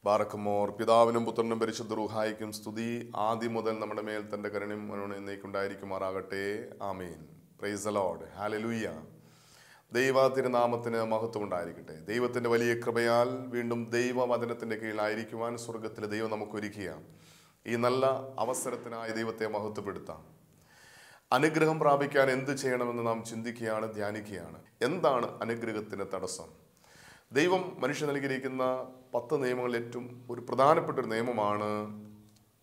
ബാറക്കുമോർ പിതാവിനും പുത്രനും പരിശുദ്ധ റൂഹായിക്കും സ്തുതി ആദ്യം മുതൽ നമ്മുടെ മേൽ തൻ്റെ കരുണയും എന്നേക്കുണ്ടായിരിക്കുമാറാകട്ടെ. ആമീൻ. Praise the lord. ഹല്ലേലൂയ. ദൈവ തിരുനാമത്തിന് മഹത്വം ഉണ്ടായിരിക്കട്ടെ. ദൈവത്തിൻ്റെ വലിയ കൃപയാൽ വീണ്ടും ദൈവവചനത്തിൻ്റെ കീഴിലായിരിക്കുവാൻ സ്വർഗത്തിലെ ദൈവം നമുക്കൊരുക്കിയ ഈ നല്ല അവസരത്തിനായി ദൈവത്തെ മഹത്വപ്പെടുത്താം. അനുഗ്രഹം പ്രാപിക്കാൻ എന്ത് ചെയ്യണമെന്ന് നാം ചിന്തിക്കുകയാണ്, ധ്യാനിക്കുകയാണ്. എന്താണ് അനുഗ്രഹത്തിന് തടസ്സം? ദൈവം മനുഷ്യ നൽകിയിരിക്കുന്ന 10 നിയമങ്ങളിൽ ഏറ്റവും ഒരു പ്രധാനപ്പെട്ട ഒരു നിയമമാണ്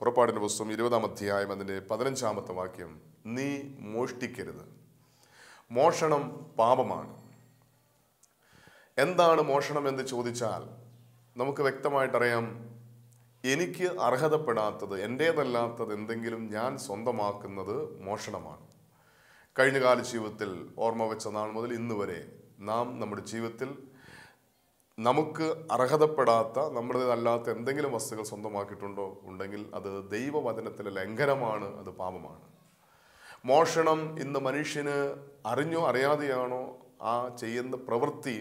പുറപ്പാടിൻ്റെ പുസ്തകം 20-ാം അധ്യായം അതിൻ്റെ 15-ാമത്തെ വാക്യം. നീ മോഷ്ടിക്കരുത്. മോഷണം പാപമാണ്. എന്താണ് മോഷണം എന്ന് ചോദിച്ചാൽ നമുക്ക് വ്യക്തമായിട്ടറിയാം. എനിക്ക് അർഹതപ്പെടാത്തത്, എൻ്റേതല്ലാത്തത് എന്തെങ്കിലും ഞാൻ സ്വന്തമാക്കുന്നത് മോഷണമാണ്. കഴിഞ്ഞകാല ജീവിതത്തിൽ ഓർമ്മ വെച്ച നാൾ മുതൽ ഇന്ന് വരെ നാം നമ്മുടെ ജീവിതത്തിൽ നമുക്ക് അർഹതപ്പെടാത്ത, നമ്മുടേതല്ലാത്ത എന്തെങ്കിലും വസ്തുക്കൾ സ്വന്തമാക്കിയിട്ടുണ്ടോ? ഉണ്ടെങ്കിൽ അത് ദൈവവചനത്തിലെ ലംഘനമാണ്, അത് പാപമാണ്. മോഷണം ഇന്ന് മനുഷ്യന് അറിഞ്ഞോ അറിയാതെയാണോ ആ ചെയ്യുന്ന പ്രവൃത്തി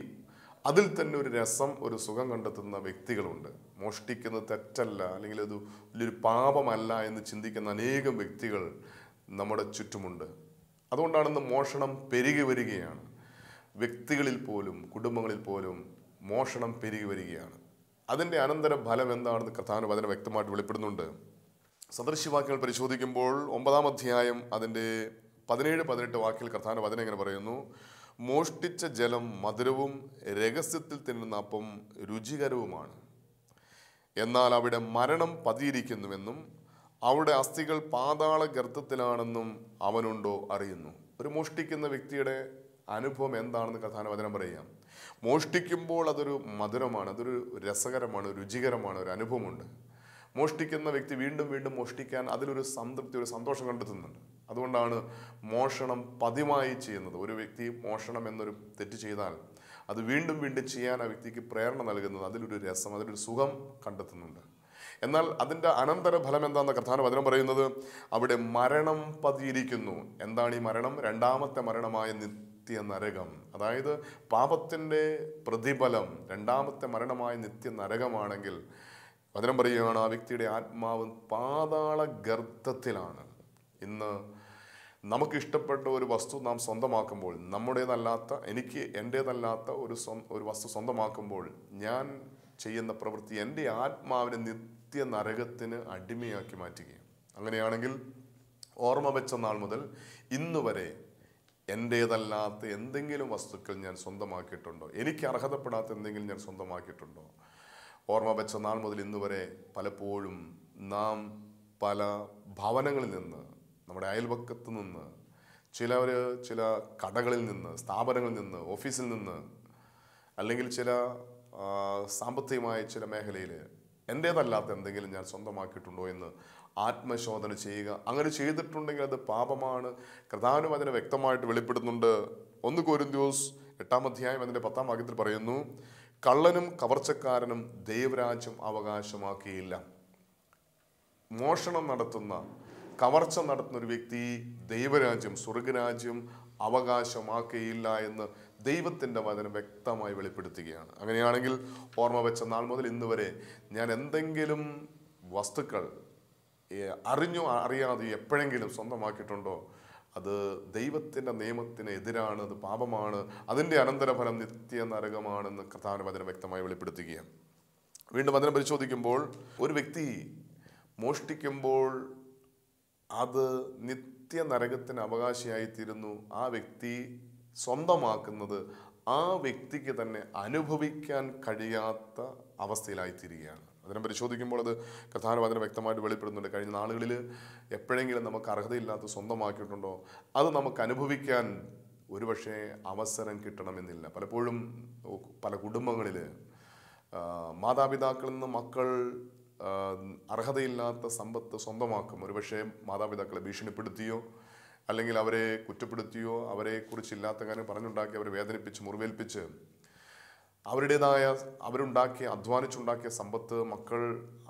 അതിൽ തന്നെ ഒരു രസം, ഒരു സുഖം കണ്ടെത്തുന്ന വ്യക്തികളുണ്ട്. മോഷ്ടിക്കുന്നത് തെറ്റല്ല, അല്ലെങ്കിൽ അത് വലിയൊരു പാപമല്ല എന്ന് ചിന്തിക്കുന്ന അനേകം വ്യക്തികൾ നമ്മുടെ ചുറ്റുമുണ്ട്. അതുകൊണ്ടാണ് ഇന്ന് മോഷണം പെരുകി വരികയാണ്. വ്യക്തികളിൽ പോലും കുടുംബങ്ങളിൽ പോലും മോഷണം പെരുകി വരികയാണ്. അതിൻ്റെ അനന്തര ഫലം എന്താണെന്ന് കർത്താവിൻ്റെ വചനം വ്യക്തമായിട്ട് വെളിപ്പെടുന്നുണ്ട്. സദൃശ്യവാക്യങ്ങൾ പരിശോധിക്കുമ്പോൾ 9-ാം അധ്യായം അതിൻ്റെ 17-18 വാക്യങ്ങൾ കർത്താവിൻ്റെ വചനം ഇങ്ങനെ പറയുന്നു. മോഷ്ടിച്ച ജലം മധുരവും രഹസ്യത്തിൽ തിന്നുന്ന അപ്പം രുചികരവുമാണ്. എന്നാൽ അവിടെ മരണം പതിയിരിക്കുന്നുവെന്നും അവിടെ അസ്ഥികൾ പാതാള ഗർത്തത്തിലാണെന്നും അവനുണ്ടോ അറിയുന്നു. ഒരു മോഷ്ടിക്കുന്ന വ്യക്തിയുടെ അനുഭവം എന്താണെന്ന് കർത്താവിൻ്റെ വചനം പറയാം. മോഷ്ടിക്കുമ്പോൾ അതൊരു മധുരമാണ്, അതൊരു രസകരമാണ്, രുചികരമാണ്, ഒരു അനുഭവമുണ്ട്. മോഷ്ടിക്കുന്ന വ്യക്തി വീണ്ടും വീണ്ടും മോഷ്ടിക്കാൻ അതിലൊരു സംതൃപ്തി, ഒരു സന്തോഷം കണ്ടെത്തുന്നുണ്ട്. അതുകൊണ്ടാണ് മോഷണം പതിവായി ചെയ്യുന്നത്. ഒരു വ്യക്തി മോഷണം എന്നൊരു തെറ്റ് ചെയ്താൽ അത് വീണ്ടും വീണ്ടും ചെയ്യാൻ ആ വ്യക്തിക്ക് പ്രേരണ നൽകുന്നത്, അതിലൊരു രസം, അതിലൊരു സുഖം കണ്ടെത്തുന്നുണ്ട്. എന്നാൽ അതിൻ്റെ അനന്തര ഫലം എന്താണെന്ന് കർത്താവിൻ്റെ വചനം പറയുന്നത്, അവിടെ മരണം പതിയിരിക്കുന്നു. എന്താണ് ഈ മരണം? 2ാമത്തെ മരണമായ നിത്യ നരകം. അതായത് പാപത്തിൻ്റെ പ്രതിഫലം 2ാമത്തെ മരണമായ നിത്യ നരകമാണെങ്കിൽ വചനം പറയുകയാണ് ആ വ്യക്തിയുടെ ആത്മാവ് പാതാള ഗർത്തത്തിലാണ്. ഇന്ന് നമുക്കിഷ്ടപ്പെട്ട ഒരു വസ്തു നാം സ്വന്തമാക്കുമ്പോൾ, നമ്മുടേതല്ലാത്ത, എനിക്ക് എൻ്റേതല്ലാത്ത ഒരു വസ്തു സ്വന്തമാക്കുമ്പോൾ ഞാൻ ചെയ്യുന്ന പ്രവൃത്തി എൻ്റെ ആത്മാവിനെ നിത്യ നരകത്തിന് അടിമയാക്കി മാറ്റുകയാണ്. അങ്ങനെയാണെങ്കിൽ ഓർമ്മ വെച്ച നാൾ മുതൽ ഇന്ന് വരെ എൻ്റേതല്ലാത്ത എന്തെങ്കിലും വസ്തുക്കൾ ഞാൻ സ്വന്തമാക്കിയിട്ടുണ്ടോ? എനിക്ക് അർഹതപ്പെടാത്ത എന്തെങ്കിലും ഞാൻ സ്വന്തമാക്കിയിട്ടുണ്ടോ? ഓർമ്മ വെച്ച നാൾ മുതൽ ഇന്ന് വരെ പലപ്പോഴും നാം പല ഭവനങ്ങളിൽ നിന്ന്, നമ്മുടെ അയൽപക്കത്ത് നിന്ന്, ചില കടകളിൽ നിന്ന്, സ്ഥാപനങ്ങളിൽ നിന്ന്, ഓഫീസിൽ നിന്ന്, അല്ലെങ്കിൽ ചില സാമ്പത്തികമായ ചില മേഖലയിൽ എൻ്റേതല്ലാത്ത എന്തെങ്കിലും ഞാൻ സ്വന്തമാക്കിയിട്ടുണ്ടോ എന്ന് ആത്മശോധന ചെയ്യുക. അങ്ങനെ ചെയ്തിട്ടുണ്ടെങ്കിൽ അത് പാപമാണ്. കർത്താവിനും അതിനെ വ്യക്തമായിട്ട് വെളിപ്പെടുന്നുണ്ട്. 1 കൊരിന്ത്യസ് 8-ാം അധ്യായം അതിൻ്റെ 10-ാം വാക്യത്തിൽ പറയുന്നു, കള്ളനും കവർച്ചക്കാരനും ദൈവരാജ്യം അവകാശമാക്കിയില്ല. മോഷണം നടത്തുന്ന, കവർച്ച നടത്തുന്ന ഒരു വ്യക്തി ദൈവരാജ്യം, സ്വർഗരാജ്യം അവകാശമാക്കിയില്ല എന്ന് ദൈവത്തിൻ്റെ വചനം വ്യക്തമായി വെളിപ്പെടുത്തുകയാണ്. അങ്ങനെയാണെങ്കിൽ ഓർമ്മ വെച്ച നാൾ മുതൽ ഇന്ന് വരെ ഞാൻ എന്തെങ്കിലും വസ്തുക്കൾ അറിഞ്ഞോ അറിയാതെ എപ്പോഴെങ്കിലും സ്വന്തമാക്കിയിട്ടുണ്ടോ? അത് ദൈവത്തിൻ്റെ നിയമത്തിന് എതിരാണ്, അത് പാപമാണ്. അതിൻ്റെ അനന്തരഫലം നിത്യ നരകമാണെന്ന് കർത്താവിൻ്റെ വചനം വ്യക്തമായി വെളിപ്പെടുത്തുകയാണ്. വീണ്ടും വചനം പരിശോധിക്കുമ്പോൾ ഒരു വ്യക്തി മോഷ്ടിക്കുമ്പോൾ അത് നിത്യ നരകത്തിന് അവകാശിയായിത്തീരുന്നു. ആ വ്യക്തി സ്വന്തമാക്കുന്നത് ആ വ്യക്തിക്ക് തന്നെ അനുഭവിക്കാൻ കഴിയാത്ത അവസ്ഥയിലായിത്തീരുകയാണ്. അതിനെ പരിശോധിക്കുമ്പോൾ അത് കർത്താവിൻ്റെ വചനം വ്യക്തമായിട്ട് വെളിപ്പെടുന്നുണ്ട്. കഴിഞ്ഞ നാളുകളിൽ എപ്പോഴെങ്കിലും നമുക്ക് അർഹതയില്ലാത്ത സ്വന്തമാക്കിയിട്ടുണ്ടോ? അത് നമുക്ക് അനുഭവിക്കാൻ ഒരുപക്ഷെ അവസരം കിട്ടണമെന്നില്ല. പലപ്പോഴും പല കുടുംബങ്ങളിൽ മാതാപിതാക്കളിൽ നിന്ന് മക്കൾ അർഹതയില്ലാത്ത സമ്പത്ത് സ്വന്തമാക്കും. ഒരുപക്ഷെ മാതാപിതാക്കളെ ഭീഷണിപ്പെടുത്തിയോ, അല്ലെങ്കിൽ അവരെ കുറ്റപ്പെടുത്തിയോ, അവരെക്കുറിച്ചില്ലാത്ത കാര്യം പറഞ്ഞുണ്ടാക്കി അവരെ വേദനിപ്പിച്ച് മുറിവേൽപ്പിച്ച് അവരുണ്ടാക്കിയ അധ്വാനിച്ചുണ്ടാക്കിയ സമ്പത്ത് മക്കൾ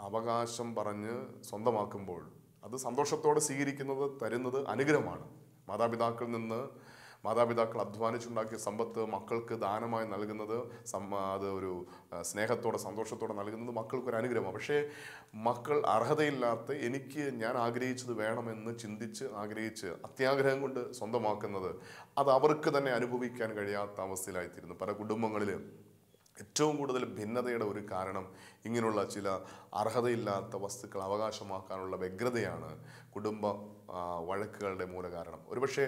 അവകാശം പറഞ്ഞ് സ്വന്തമാക്കുമ്പോൾ അത് സന്തോഷത്തോടെ സ്വീകരിക്കുന്നത്, തരുന്നത് അനുഗ്രഹമാണ്. മാതാപിതാക്കളിൽ നിന്ന് മാതാപിതാക്കൾ അധ്വാനിച്ചുണ്ടാക്കിയ സമ്പത്ത് മക്കൾക്ക് ദാനമായി നൽകുന്നത് അത് ഒരു സ്നേഹത്തോടെ സന്തോഷത്തോടെ നൽകുന്നത് മക്കൾക്കൊരു അനുഗ്രഹമാണ്. പക്ഷേ മക്കൾ അർഹതയില്ലാത്ത ഞാൻ ആഗ്രഹിച്ചത് വേണമെന്ന് ചിന്തിച്ച് ആഗ്രഹിച്ച് അത്യാഗ്രഹം കൊണ്ട് സ്വന്തമാക്കുന്നത് അത് അവർക്ക് തന്നെ അനുഭവിക്കാൻ കഴിയാത്ത അവസ്ഥയിലായിത്തീരുന്നു. പല കുടുംബങ്ങളിൽ ഏറ്റവും കൂടുതൽ ഭിന്നതയുടെ ഒരു കാരണം ഇങ്ങനെയുള്ള ചില അർഹതയില്ലാത്ത വസ്തുക്കൾ അവകാശമാക്കാനുള്ള വ്യഗ്രതയാണ് കുടുംബ വഴക്കുകളുടെ മൂല കാരണം. ഒരുപക്ഷെ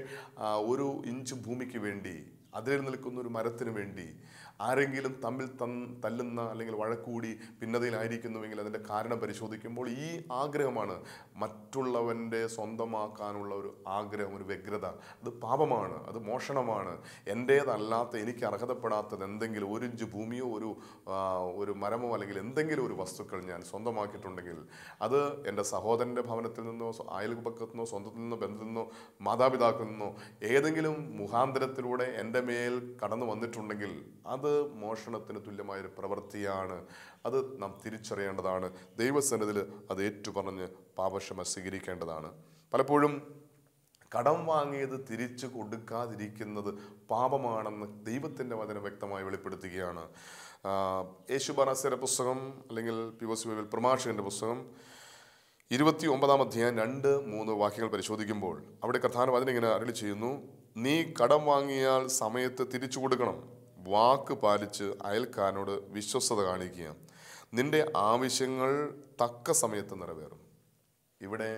ഒരു ഇഞ്ച് ഭൂമിക്ക് വേണ്ടി അതിൽ നിൽക്കുന്ന ഒരു മരത്തിന് വേണ്ടി ആരെങ്കിലും തമ്മിൽ തല്ലുന്ന അല്ലെങ്കിൽ വഴക്കൂടി ഭിന്നതയിലായിരിക്കുന്നുവെങ്കിൽ അതിൻ്റെ കാരണം പരിശോധിക്കുമ്പോൾ ഈ ആഗ്രഹമാണ്, മറ്റുള്ളവൻ്റെ സ്വന്തമാക്കാനുള്ള ഒരു ആഗ്രഹം, ഒരു വ്യഗ്രത. അത് പാപമാണ്, അത് മോഷണമാണ്. എൻ്റേതല്ലാത്ത, എനിക്ക് അർഹതപ്പെടാത്തത് എന്തെങ്കിലും ഒരു ഇഞ്ച് ഭൂമിയോ ഒരു മരമോ അല്ലെങ്കിൽ എന്തെങ്കിലും ഒരു വസ്തുക്കൾ ഞാൻ സ്വന്തമാക്കിയിട്ടുണ്ടെങ്കിൽ അത് എൻ്റെ സഹോദരൻ്റെ ഭവനത്തിൽ നിന്നോ അയൽപക്കത്തു നിന്നോ സ്വന്തത്തിൽ നിന്നോ ബന്ധത്തിൽ നിന്നോ മാതാപിതാക്കളിൽ നിന്നോ ഏതെങ്കിലും മുഖാന്തരത്തിലൂടെ എൻ്റെ മേൽ കടന്നു വന്നിട്ടുണ്ടെങ്കിൽ അത് മോഷണത്തിന് തുല്യമായൊരു പ്രവൃത്തിയാണ്. അത് നാം തിരിച്ചറിയേണ്ടതാണ്. ദൈവസന്നിധിയിൽ അത് ഏറ്റുപറഞ്ഞ് പാപക്ഷമ സ്വീകരിക്കേണ്ടതാണ്. പലപ്പോഴും കടം വാങ്ങിയത് തിരിച്ചു കൊടുക്കാതിരിക്കുന്നത് പാപമാണെന്ന് ദൈവത്തിൻ്റെ വചനം വ്യക്തമായി വെളിപ്പെടുത്തുകയാണ്. യേശുബാനസ്യരുടെ പുസ്തകം അല്ലെങ്കിൽ POC പ്രമാഷകന്റെ പുസ്തകം 29-ാം അധ്യായം 2-3 വാക്യങ്ങൾ പരിശോധിക്കുമ്പോൾ അവിടെ കർത്താവ് അതിനിങ്ങനെ അരുളി ചെയ്യുന്നു: നീ കടം വാങ്ങിയാൽ സമയത്ത് തിരിച്ചു കൊടുക്കണം. വാക്ക് പാലിച്ച് അയൽക്കാരനോട് വിശ്വസ്തത കാണിക്കുക. നിന്റെ ആവശ്യങ്ങൾ തക്ക സമയത്ത് നിറവേറും. ഇവിടെ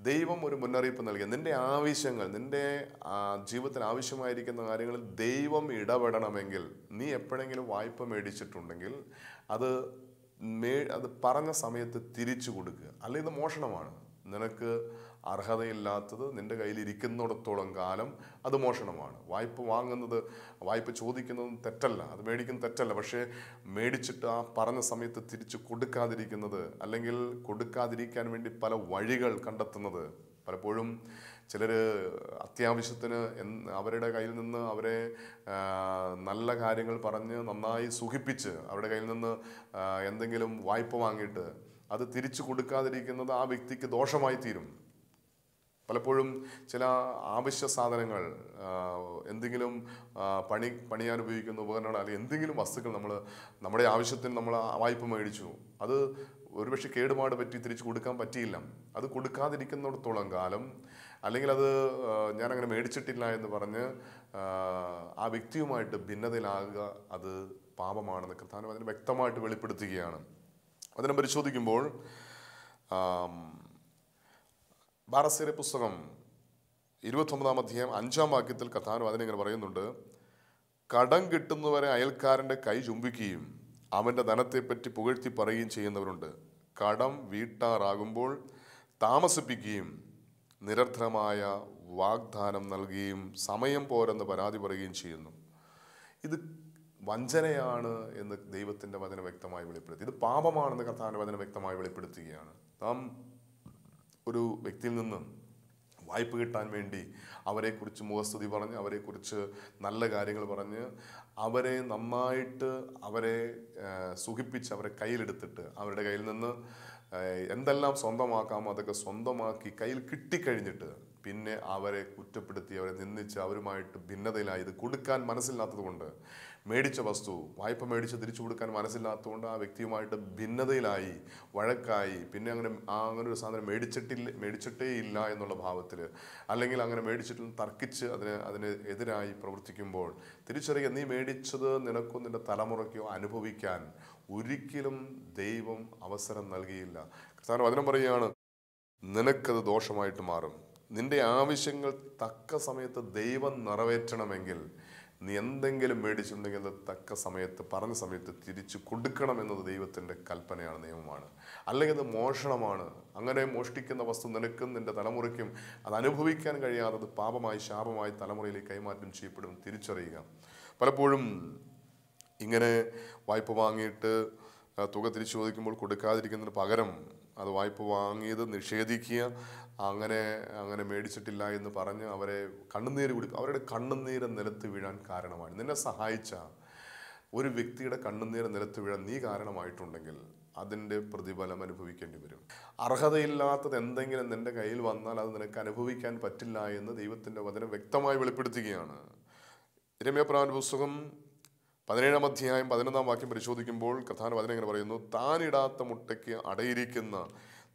ദൈവം ഒരു മുന്നറിയിപ്പ് നൽകിയ നിന്റെ ആവശ്യങ്ങൾ, നിന്റെ ജീവിതത്തിൽ ആവശ്യമായിരിക്കുന്ന കാര്യങ്ങളിൽ ദൈവം ഇടപെടണമെങ്കിൽ നീ എപ്പോഴെങ്കിലും വായ്പ മേടിച്ചിട്ടുണ്ടെങ്കിൽ അത് പറഞ്ഞ സമയത്ത് തിരിച്ചു കൊടുക്കുക. അല്ലെങ്കിൽ ഇത് മോഷണമാണ്. നിനക്ക് അർഹതയില്ലാത്തത് നിന്റെ കയ്യിൽ ഇരിക്കുന്നിടത്തോളം കാലം അത് മോഷണമാണ്. വായ്പ ചോദിക്കുന്നതും തെറ്റല്ല, അത് മേടിക്കുന്നത് തെറ്റല്ല. പക്ഷേ മേടിച്ചിട്ട് ആ പറഞ്ഞ സമയത്ത് തിരിച്ചു കൊടുക്കാതിരിക്കുന്നത് അല്ലെങ്കിൽ കൊടുക്കാതിരിക്കാൻ വേണ്ടി പല വഴികൾ കണ്ടെത്തുന്നത്, പലപ്പോഴും ചിലർ അത്യാവശ്യത്തിന് അവരുടെ കയ്യിൽ നിന്ന് അവരെ നല്ല കാര്യങ്ങൾ പറഞ്ഞ് നന്നായി സുഖിപ്പിച്ച് അവരുടെ കയ്യിൽ നിന്ന് എന്തെങ്കിലും വായ്പ വാങ്ങിയിട്ട് അത് തിരിച്ചു കൊടുക്കാതിരിക്കുന്നത് ആ വ്യക്തിക്ക് ദോഷമായി തീരും. പലപ്പോഴും ചില ആവശ്യ സാധനങ്ങൾ, എന്തെങ്കിലും പണിയാൻ ഉപയോഗിക്കുന്ന ഉപകരണങ്ങൾ അല്ലെങ്കിൽ എന്തെങ്കിലും വസ്തുക്കൾ നമ്മുടെ ആവശ്യത്തിന് നമ്മൾ വായ്പ മേടിച്ചു, അത് ഒരുപക്ഷെ കേടുപാട് പറ്റി തിരിച്ചു കൊടുക്കാൻ പറ്റിയില്ല. അത് കൊടുക്കാതിരിക്കുന്നിടത്തോളം കാലം അല്ലെങ്കിൽ അത് ഞാനങ്ങനെ മേടിച്ചിട്ടില്ല എന്ന് പറഞ്ഞ് ആ വ്യക്തിയുമായിട്ട് ഭിന്നതയിലാകുക അത് പാപമാണെന്ന് കർത്താവ് അതിന് വ്യക്തമായിട്ട് വെളിപ്പെടുത്തുകയാണ്. അതിനെ പരിശോധിക്കുമ്പോൾ ബാറസ്യരുടെ പുസ്തകം 29-ാം അധ്യായം 5-ാം വാക്യത്തിൽ കർത്താവ് അതിനിങ്ങനെ പറയുന്നുണ്ട്: കടം കിട്ടുന്നവരെ അയൽക്കാരൻ്റെ കൈ ചുംബിക്കുകയും അവൻ്റെ ധനത്തെപ്പറ്റി പുകഴ്ത്തി പറയുകയും ചെയ്യുന്നവരുണ്ട്. കടം വീട്ടാറാകുമ്പോൾ താമസിപ്പിക്കുകയും നിരർത്ഥമായ വാഗ്ദാനം നൽകുകയും സമയം പോരെന്ന് പരാതി പറയുകയും ചെയ്യുന്നു. ഇത് വഞ്ചനയാണ് എന്ന് ദൈവത്തിൻ്റെ വചനം വ്യക്തമായി വെളിപ്പെടുത്തി. ഇത് പാപമാണെന്ന് കർത്താവിൻ്റെ വചനം വ്യക്തമായി വെളിപ്പെടുത്തുകയാണ്. നാം ഒരു വ്യക്തിയിൽ നിന്ന് വായ്പ കിട്ടാൻ വേണ്ടി അവരെക്കുറിച്ച് മുഖസ്തുതി പറഞ്ഞ് അവരെക്കുറിച്ച് നല്ല കാര്യങ്ങൾ പറഞ്ഞ് അവരെ നന്നായിട്ട് സുഖിപ്പിച്ച് അവരെ കയ്യിലെടുത്തിട്ട് അവരുടെ കയ്യിൽ നിന്ന് എന്തെല്ലാം സ്വന്തമാക്കാമോ അതൊക്കെ സ്വന്തമാക്കി കയ്യിൽ കിട്ടിക്കഴിഞ്ഞിട്ട് പിന്നെ അവരെ കുറ്റപ്പെടുത്തി അവരെ നിന്ദിച്ച് അവരുമായിട്ട് ഭിന്നതയിലായി ഇത് കൊടുക്കാൻ മനസ്സില്ലാത്തത് കൊണ്ട് മേടിച്ച വസ്തു വായ്പ മേടിച്ച് തിരിച്ചു കൊടുക്കാൻ മനസ്സില്ലാത്തതുകൊണ്ട് ആ വ്യക്തിയുമായിട്ട് ഭിന്നതയിലായി വഴക്കായി പിന്നെ അങ്ങനെ ഒരു സാധനം മേടിച്ചിട്ടേ ഇല്ല എന്നുള്ള ഭാവത്തിൽ അല്ലെങ്കിൽ അങ്ങനെ മേടിച്ചിട്ട് തർക്കിച്ച് അതിന് എതിരായി പ്രവർത്തിക്കുമ്പോൾ തിരിച്ചറിയുക, നീ മേടിച്ചത് നിനക്കോ നിന്റെ തലമുറയ്ക്കോ അനുഭവിക്കാൻ ഒരിക്കലും ദൈവം അവസരം നൽകിയില്ല. കർത്താവ് വചനം പറയുകയാണ്, നിനക്കത് ദോഷമായിട്ട് മാറും. നിന്റെ ആവശ്യങ്ങൾ തക്ക സമയത്ത് ദൈവം നിറവേറ്റണമെങ്കിൽ നീ എന്തെങ്കിലും മേടിച്ചിട്ടുണ്ടെങ്കിൽ അത് തക്ക സമയത്ത് പറഞ്ഞ സമയത്ത് തിരിച്ചു കൊടുക്കണമെന്നത് ദൈവത്തിൻ്റെ കൽപ്പനയാണ്, നിയമമാണ്. അല്ലെങ്കിൽ അത് മോഷണമാണ്. അങ്ങനെ മോഷ്ടിക്കുന്ന വസ്തു നിനക്കും നിന്റെ തലമുറയ്ക്കും അത് അനുഭവിക്കാൻ കഴിയാതെ അത് പാപമായി ശാപമായി തലമുറയിലേക്ക് കൈമാറ്റം ചെയ്യപ്പെടും. തിരിച്ചറിയുക. പലപ്പോഴും ഇങ്ങനെ വായ്പ വാങ്ങിയിട്ട് തുക തിരിച്ചു ചോദിക്കുമ്പോൾ കൊടുക്കാതിരിക്കുന്നതിന് പകരം അത് വായ്പ വാങ്ങിയത് നിഷേധിക്കുക, അങ്ങനെ മേടിച്ചിട്ടില്ല എന്ന് പറഞ്ഞ് അവരെ കണ്ണുനീര് കുടിക്കും. അവരുടെ കണ്ണുനീര് നിലത്ത് വീഴാൻ കാരണമാണ്. നിന്നെ സഹായിച്ച ഒരു വ്യക്തിയുടെ കണ്ണുനീർ നിലത്ത് വീഴാൻ നീ കാരണമായിട്ടുണ്ടെങ്കിൽ അതിൻ്റെ പ്രതിഫലം അനുഭവിക്കേണ്ടി വരും. അർഹതയില്ലാത്തത് എന്തെങ്കിലും നിന്റെ കയ്യിൽ വന്നാൽ അത് നിനക്ക് അനുഭവിക്കാൻ പറ്റില്ല എന്ന് ദൈവത്തിൻ്റെ വചനം വ്യക്തമായി വെളിപ്പെടുത്തുകയാണ്. യിരെമ്യാപ്രവാചകന്റെ പുസ്തകം 17-ാം അധ്യായം 11-ാം വാക്യം പരിശോധിക്കുമ്പോൾ കർത്താവിന്റെ വചനം ഇങ്ങനെ പറയുന്നു: താനിടാത്ത മുട്ടയ്ക്ക് അടയിരിക്കുന്ന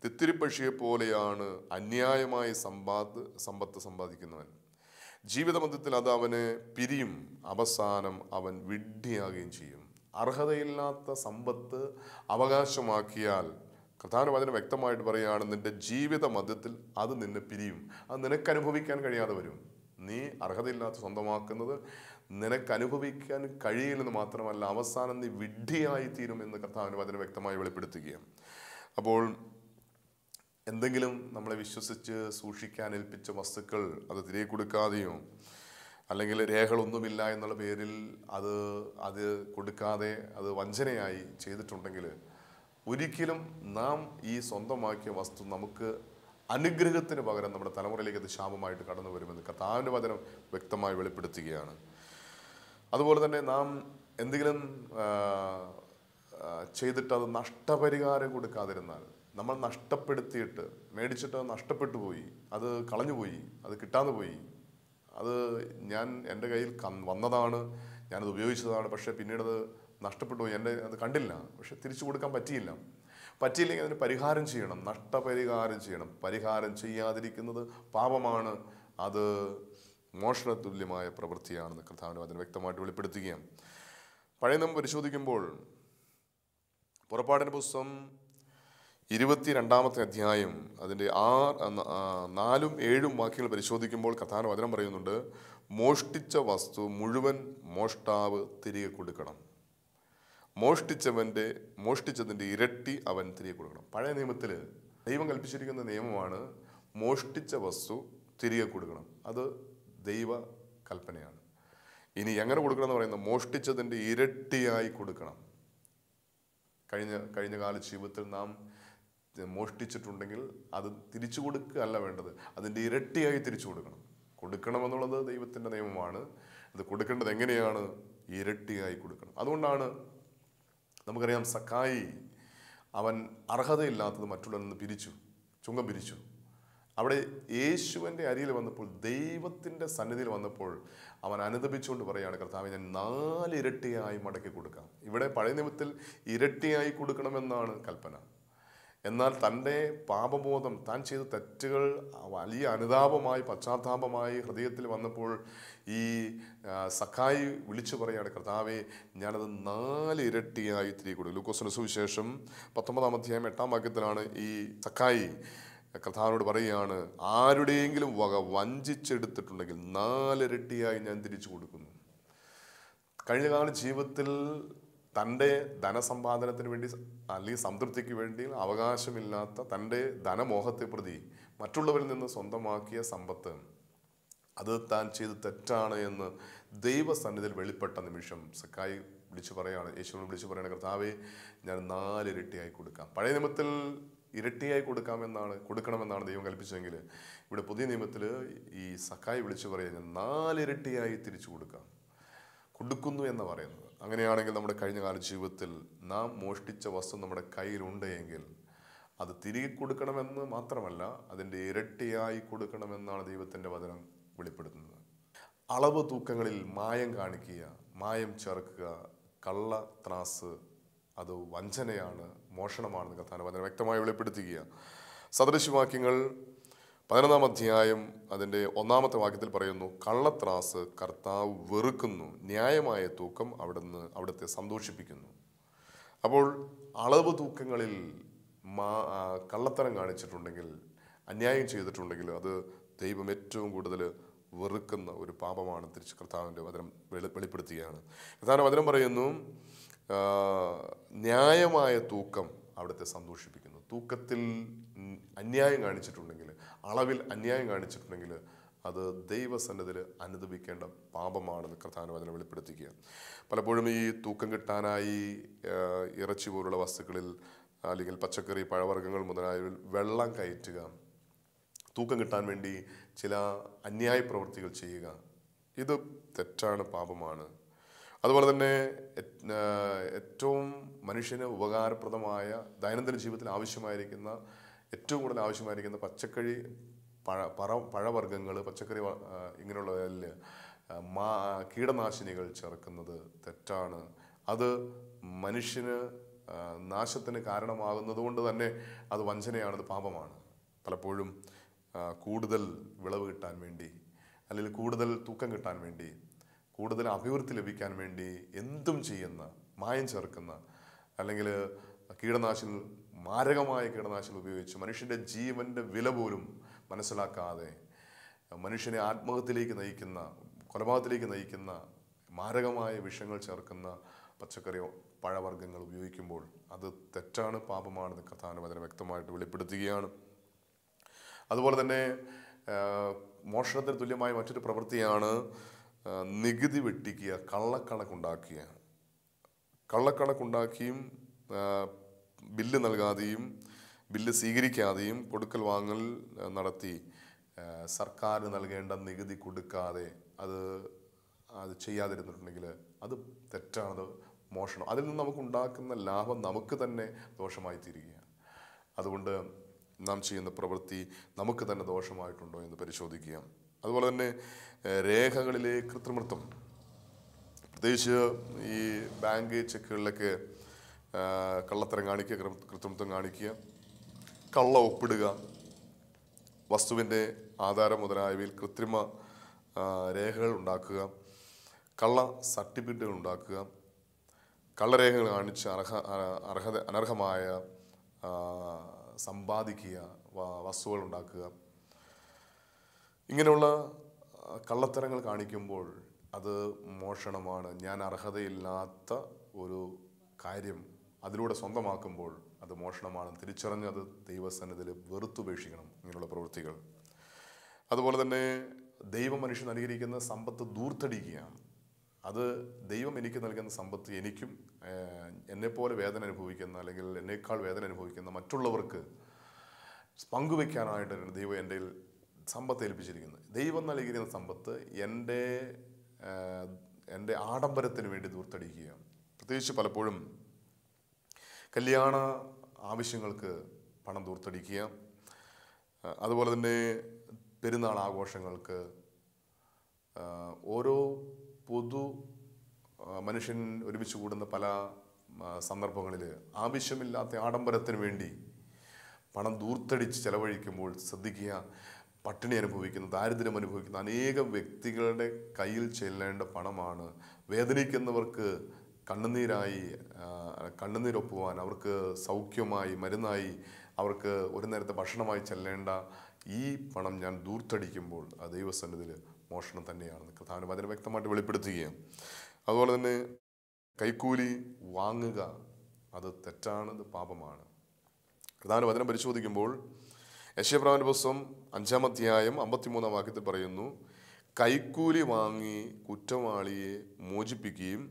തിത്തിരിപ്പക്ഷിയെ പോലെയാണ് അന്യായമായി സമ്പത്ത് സമ്പാദിക്കുന്നവൻ. ജീവിതമധ്യത്തിൽ അത് അവന് പിരിയും, അവസാനം അവൻ വിഡ്ഢിയാകുകയും ചെയ്യും. അർഹതയില്ലാത്ത സമ്പത്ത് അവകാശമാക്കിയാൽ കർത്താവിന്റെ വചനം വ്യക്തമായിട്ട് പറയുകയാണ്, നിന്റെ ജീവിത മധ്യത്തിൽ അത് നിന്നെ പിരിയും. അത് നിനക്ക് അനുഭവിക്കാൻ കഴിയാതെ വരും. നീ അർഹതയില്ലാത്ത സ്വന്തമാക്കുന്നത് നിനക്ക് അനുഭവിക്കാൻ കഴിയില്ലെന്ന് മാത്രമല്ല, അവസാനം നീ വിഡ്ഢിയായി തീരുമെന്ന് കർത്താവിന്റെ വചനം വ്യക്തമായി വെളിപ്പെടുത്തുകയാണ്. അപ്പോൾ എന്തെങ്കിലും നമ്മളെ വിശ്വസിച്ച് സൂക്ഷിക്കാൻ ഏൽപ്പിച്ച വസ്തുക്കൾ അത് തിരികെ കൊടുക്കാതെയോ അല്ലെങ്കിൽ രേഖകളൊന്നുമില്ല എന്നുള്ള പേരിൽ അത് കൊടുക്കാതെ അത് വഞ്ചനയായി ചെയ്തിട്ടുണ്ടെങ്കിൽ ഒരിക്കലും നാം ഈ സ്വന്തമാക്കിയ വസ്തു നമുക്ക് അനുഗ്രഹത്തിന് പകരം നമ്മുടെ തലമുറയിലേക്ക് അത് ശാപമായിട്ട് കടന്നു വരുമെന്ന് കർത്താവിൻ്റെ വചനം വ്യക്തമായി വെളിപ്പെടുത്തുകയാണ്. അതുപോലെ തന്നെ നാം എന്തെങ്കിലും ചെയ്തിട്ട് അത് നഷ്ടപരിഹാരം കൊടുക്കാതിരുന്നാൽ, നമ്മൾ നഷ്ടപ്പെടുത്തിയിട്ട് മേടിച്ചിട്ട് അത് നഷ്ടപ്പെട്ടു പോയി, അത് കളഞ്ഞുപോയി, അത് കിട്ടാതെ പോയി, അത് എൻ്റെ കയ്യിൽ വന്നതാണ്, ഞാനത് ഉപയോഗിച്ചതാണ്, പക്ഷേ പിന്നീട് അത് നഷ്ടപ്പെട്ടു പോയി, അത് കണ്ടില്ല, പക്ഷെ തിരിച്ചു കൊടുക്കാൻ പറ്റിയില്ലെങ്കിൽ അതിന് പരിഹാരം ചെയ്യണം, നഷ്ടപരിഹാരം ചെയ്യണം. പരിഹാരം ചെയ്യാതിരിക്കുന്നത് പാപമാണ്, അത് മോഷണതുല്യമായ പ്രവൃത്തിയാണെന്ന് കർത്താവിൻ്റെ വചനം വ്യക്തമായിട്ട് വെളിപ്പെടുത്തുകയാണ്. പഴയ നിയമം പരിശോധിക്കുമ്പോൾ പുറപ്പാടിൻ്റെ പുസ്തകം 22-ാമത്തെ അധ്യായം അതിൻ്റെ 4-ഉം 7-ഉം വാക്യങ്ങൾ പരിശോധിക്കുമ്പോൾ കർത്താവിൻ്റെ വചനം പറയുന്നുണ്ട്: മോഷ്ടിച്ച വസ്തു മുഴുവൻ മോഷ്ടാവ് തിരികെ കൊടുക്കണം, മോഷ്ടിച്ചതിൻ്റെ ഇരട്ടി അവൻ തിരികെ കൊടുക്കണം. പഴയ നിയമത്തിൽ ദൈവം കൽപ്പിച്ചിരിക്കുന്ന നിയമമാണ് മോഷ്ടിച്ച വസ്തു തിരികെ കൊടുക്കണം. അത് ദൈവ കൽപ്പനയാണ്. ഇനി എങ്ങനെ കൊടുക്കണം എന്ന് പറയുന്നത്, മോഷ്ടിച്ചതിൻ്റെ ഇരട്ടിയായി കൊടുക്കണം. കഴിഞ്ഞ കാല ജീവിതത്തിൽ നാം മോഷ്ടിച്ചിട്ടുണ്ടെങ്കിൽ അത് തിരിച്ചു കൊടുക്കുക അല്ല വേണ്ടത്, അതിൻ്റെ ഇരട്ടിയായി തിരിച്ചു കൊടുക്കണമെന്നുള്ളത് ദൈവത്തിൻ്റെ നിയമമാണ്. അത് കൊടുക്കേണ്ടത് എങ്ങനെയാണ്? ഇരട്ടിയായി കൊടുക്കണം. അതുകൊണ്ടാണ് നമുക്കറിയാം, സക്കായി അവൻ അർഹതയില്ലാത്തത് മറ്റുള്ളവരിൽ നിന്ന് ചുങ്കം പിരിച്ചു. അവിടെ യേശുവിൻ്റെ അരിയിൽ വന്നപ്പോൾ, ദൈവത്തിൻ്റെ സന്നിധിയിൽ വന്നപ്പോൾ അവൻ അനുദപിച്ചുകൊണ്ട് പറയുകയാണ്, കർത്താവേ, ഞാൻ 4 ഇരട്ടിയായി മടക്കി കൊടുക്കാം. ഇവിടെ പഴയ നിയമത്തിൽ ഇരട്ടിയായി കൊടുക്കണമെന്നാണ് കൽപ്പന. എന്നാൽ തൻ്റെ പാപബോധം, താൻ ചെയ്ത തെറ്റുകൾ വലിയ അനുതാപമായി പശ്ചാത്താപമായി ഹൃദയത്തിൽ വന്നപ്പോൾ ഈ സക്കായി വിളിച്ചു പറയുകയാണ്, കർത്താവേ, ഞാനത് 4 ഇരട്ടിയായി തിരികെ കൊടുക്കും. ലൂക്കോസിന്റെ സുവിശേഷം 19-ാം അധ്യായം 8-ാം വാക്യത്തിലാണ് ഈ സക്കായി കർത്താവിനോട് പറയുകയാണ്, ആരുടെയെങ്കിലും വക വഞ്ചിച്ചെടുത്തിട്ടുണ്ടെങ്കിൽ 4 ഇരട്ടിയായി ഞാൻ തിരിച്ചു കൊടുക്കുന്നു. കഴിഞ്ഞകാല ജീവിതത്തിൽ തൻ്റെ ധനസമ്പാദനത്തിന് വേണ്ടി അല്ലെങ്കിൽ സംതൃപ്തിക്ക് വേണ്ടി അവകാശമില്ലാത്ത തൻ്റെ ധനമോഹത്തെ പ്രതി മറ്റുള്ളവരിൽ നിന്ന് സ്വന്തമാക്കിയ സമ്പത്ത് അത് താൻ ചെയ്ത് തെറ്റാണ് എന്ന് ദൈവസന്നിധിയിൽ വെളിപ്പെട്ട നിമിഷം സക്കായി യേശുവിനെ വിളിച്ചു പറയാണ്, കർത്താവേ, ഞാൻ 4 ഇരട്ടിയായി കൊടുക്കാം. പഴയ നിയമത്തിൽ ഇരട്ടിയായി കൊടുക്കണമെന്നാണ് ദൈവം കൽപ്പിച്ചതെങ്കിൽ ഇവിടെ പുതിയ നിയമത്തിൽ ഈ സക്കായി വിളിച്ചു പറയുക, ഞാൻ 4 ഇരട്ടിയായി തിരിച്ചു കൊടുക്കുന്നു എന്ന് പറയുന്നത്. അങ്ങനെയാണെങ്കിൽ നമ്മുടെ കഴിഞ്ഞകാല ജീവിതത്തിൽ നാം മോഷ്ടിച്ച വസ്തു നമ്മുടെ കയ്യിലുണ്ട് എങ്കിൽ അത് തിരികെ കൊടുക്കണമെന്ന് മാത്രമല്ല, അതിൻ്റെ ഇരട്ടിയായി കൊടുക്കണമെന്നാണ് ദൈവത്തിൻ്റെ വചനം വെളിപ്പെടുത്തുന്നത്. അളവ് തൂക്കങ്ങളിൽ മായം കാണിക്കുക, മായം ചേർക്കുക, കള്ള ത്രാസ്, അത് വഞ്ചനയാണ്, മോഷണമാണെന്ന് കർത്താവിന്റെ വചനം വ്യക്തമായി വെളിപ്പെടുത്തുക. സദൃശവാക്യങ്ങൾ 11-ാം അധ്യായം അതിൻ്റെ 1-ാമത്തെ വാക്യത്തിൽ പറയുന്നു, കള്ളത്രാസ് കർത്താവ് വെറുക്കുന്നു, ന്യായമായ തൂക്കം അവിടുത്തെ സന്തോഷിപ്പിക്കുന്നു. അപ്പോൾ അളവ് തൂക്കങ്ങളിൽ കള്ളത്തരം കാണിച്ചിട്ടുണ്ടെങ്കിൽ, അന്യായം ചെയ്തിട്ടുണ്ടെങ്കിൽ അത് ദൈവം ഏറ്റവും കൂടുതൽ വെറുക്കുന്ന ഒരു പാപമാണ് തിരിച്ച് കർത്താവിൻ്റെ വചനം വെളിപ്പെടുത്തുകയാണ്. കർത്താവിൻ്റെ വചനം പറയുന്നു, ന്യായമായ തൂക്കം അവിടുത്തെ സന്തോഷിപ്പിക്കുന്നു. തൂക്കത്തിൽ അന്യായം കാണിച്ചിട്ടുണ്ടെങ്കിൽ, അളവിൽ അന്യായം കാണിച്ചിട്ടുണ്ടെങ്കിൽ അത് ദൈവസന്നിധിയിൽ അനുദപിക്കേണ്ട പാപമാണെന്ന് കർത്താവിന്റെ വചനം വെളിപ്പെടുത്തുക. പലപ്പോഴും ഈ തൂക്കം കിട്ടാനായി ഇറച്ചി പോലുള്ള വസ്തുക്കളിൽ അല്ലെങ്കിൽ പച്ചക്കറി, പഴവർഗ്ഗങ്ങൾ മുതലായവയിൽ വെള്ളം കയറ്റുക, തൂക്കം കിട്ടാൻ വേണ്ടി ചില അന്യായ പ്രവൃത്തികൾ ചെയ്യുക, ഇത് തെറ്റാണ്, പാപമാണ്. അതുപോലെ തന്നെ ഏറ്റവും മനുഷ്യന് ഉപകാരപ്രദമായ ദൈനംദിന ജീവിതത്തിൽ ആവശ്യമായിരിക്കുന്ന ഏറ്റവും കൂടുതൽ ആവശ്യമായിരിക്കുന്ന പച്ചക്കറി പഴവർഗ്ഗങ്ങൾ പച്ചക്കറി ഇങ്ങനെയുള്ളതിൽ കീടനാശിനികൾ ചേർക്കുന്നത് തെറ്റാണ്. അത് മനുഷ്യന് നാശത്തിന് കാരണമാകുന്നത് കൊണ്ട് തന്നെ അത് വഞ്ചനയാണ്, അത് പാപമാണ്. പലപ്പോഴും കൂടുതൽ വിളവ് കിട്ടാൻ വേണ്ടി, അല്ലെങ്കിൽ കൂടുതൽ തൂക്കം കിട്ടാൻ വേണ്ടി, കൂടുതൽ അഭിവൃദ്ധി ലഭിക്കാൻ വേണ്ടി എന്തും ചെയ്യുന്ന, മായം ചേർക്കുന്ന, അല്ലെങ്കിൽ മാരകമായ കീടനാശിനികൾ ഉപയോഗിച്ച് മനുഷ്യൻ്റെ ജീവൻ്റെ വില പോലും മനസ്സിലാക്കാതെ മനുഷ്യനെ ആത്മഹത്യയിലേക്ക് നയിക്കുന്ന, കൊലപാതകത്തിലേക്ക് നയിക്കുന്ന മാരകമായ വിഷങ്ങൾ ചേർക്കുന്ന പച്ചക്കറിയോ പഴവർഗ്ഗങ്ങൾ ഉപയോഗിക്കുമ്പോൾ അത് തെറ്റാണ്, പാപമാണെന്ന് കർത്താവിൻ്റെ വചനം വ്യക്തമായിട്ട് വെളിപ്പെടുത്തുകയാണ്. അതുപോലെ തന്നെ മോഷണത്തിന് തുല്യമായ മറ്റൊരു പ്രവൃത്തിയാണ് നികുതി വെട്ടിക്കുക, കള്ളക്കണക്കുണ്ടാക്കിയും ബില്ല് നൽകാതെയും ബില്ല് സ്വീകരിക്കാതെയും കൊടുക്കൽ വാങ്ങൽ നടത്തി സർക്കാരിന് നൽകേണ്ട നികുതി കൊടുക്കാതെ അത് ചെയ്യാതിരുന്നിട്ടുണ്ടെങ്കിൽ അത് തെറ്റാണ്, മോഷണം. അതിൽ നിന്ന് നമുക്കുണ്ടാക്കുന്ന ലാഭം നമുക്ക് തന്നെ ദോഷമായി തീരുകയാണ്. അതുകൊണ്ട് നാം ചെയ്യുന്ന പ്രവൃത്തി നമുക്ക് തന്നെ ദോഷമായിട്ടുണ്ടോ എന്ന് പരിശോധിക്കുക. അതുപോലെ തന്നെ രേഖകളിലെ കൃത്രിമത്വം, പ്രത്യേകിച്ച് ഈ ബാങ്ക് ചെക്കുകളിലൊക്കെ കള്ളത്തരം കാണിക്കുക, കൃത്രിമത്വം കാണിക്കുക, കള്ള ഒപ്പിടുക, വസ്തുവിൻ്റെ ആധാരം മുതലായവയിൽ കൃത്രിമ രേഖകൾ ഉണ്ടാക്കുക, കള്ള സർട്ടിഫിക്കറ്റുകൾ ഉണ്ടാക്കുക, കള്ളരേഖകൾ കാണിച്ച് അനർഹമായ സമ്പാദിക്കുക, വസ്തുക്കൾ ഉണ്ടാക്കുക. ഇങ്ങനെയുള്ള കള്ളത്തരങ്ങൾ കാണിക്കുമ്പോൾ അത് മോഷണമാണ്. ഞാൻ അർഹതയില്ലാത്ത ഒരു കാര്യം അതിലൂടെ സ്വന്തമാക്കുമ്പോൾ അത് മോഷണമാണ്. തിരിച്ചറിഞ്ഞത് ദൈവസന്നിധിയിൽ വെറുത്തുപേക്ഷിക്കണം ഇങ്ങനെയുള്ള പ്രവൃത്തികൾ. അതുപോലെ തന്നെ ദൈവം മനുഷ്യൻ നൽകിയിരിക്കുന്ന സമ്പത്ത് ധൂർത്തടിക്കുകയാണ്. അത് ദൈവം എനിക്ക് നൽകുന്ന സമ്പത്ത് എനിക്കും എന്നെപ്പോലെ വേദന അനുഭവിക്കുന്ന, അല്ലെങ്കിൽ എന്നേക്കാൾ വേദന അനുഭവിക്കുന്ന മറ്റുള്ളവർക്ക് പങ്കുവെക്കാനായിട്ടാണ് ദൈവം എൻ്റെ സമ്പത്ത് ഏൽപ്പിച്ചിരിക്കുന്നത്. ദൈവം നൽകിയിരിക്കുന്ന സമ്പത്ത് എൻ്റെ ആഡംബരത്തിന് വേണ്ടി ധൂർത്തടിക്കുക. പ്രത്യേകിച്ച് പലപ്പോഴും കല്യാണ ആവശ്യങ്ങൾക്ക് പണം ധൂർത്തടിക്കുക. അതുപോലെ തന്നെ പെരുന്നാൾ ആഘോഷങ്ങൾക്ക്, ഓരോ മനുഷ്യൻ ഒരുമിച്ച് കൂടുന്ന പല സന്ദർഭങ്ങളിൽ ആവശ്യമില്ലാത്ത ആഡംബരത്തിന് വേണ്ടി പണം ധൂർത്തടിച്ച് ചെലവഴിക്കുമ്പോൾ ശ്രദ്ധിക്കുക. പട്ടിണി അനുഭവിക്കുന്ന, ദാരിദ്ര്യം അനുഭവിക്കുന്ന അനേകം വ്യക്തികളുടെ കയ്യിൽ ചെല്ലേണ്ട പണമാണ് വേദനിക്കുന്നവർക്ക് കണ്ണുനീരൊപ്പുവാൻ, അവർക്ക് സൗഖ്യമായി, മരുന്നായി, അവർക്ക് ഒരു നേരത്തെ ഭക്ഷണമായി ചെല്ലേണ്ട ഈ പണം ഞാൻ ധൂർത്തടിക്കുമ്പോൾ അത് ദൈവസന്നിധിയിൽ മോഷണം തന്നെയാണെന്ന് കർത്താവിൻ്റെ വചനം വ്യക്തമായിട്ട് വെളിപ്പെടുത്തുകയാണ്. അതുപോലെ തന്നെ കൈക്കൂലി വാങ്ങുക, അത് തെറ്റാണ്, അത് പാപമാണ്. കർത്താവിൻ്റെ വചനം പരിശോധിക്കുമ്പോൾ യെശയ്യാപ്രവാചകന്റെ പുസ്തകം 5-ാം അധ്യായം 53-ാം വാക്യത്തിൽ പറയുന്നു, കൈക്കൂലി വാങ്ങി കുറ്റവാളിയെ മോചിപ്പിക്കുകയും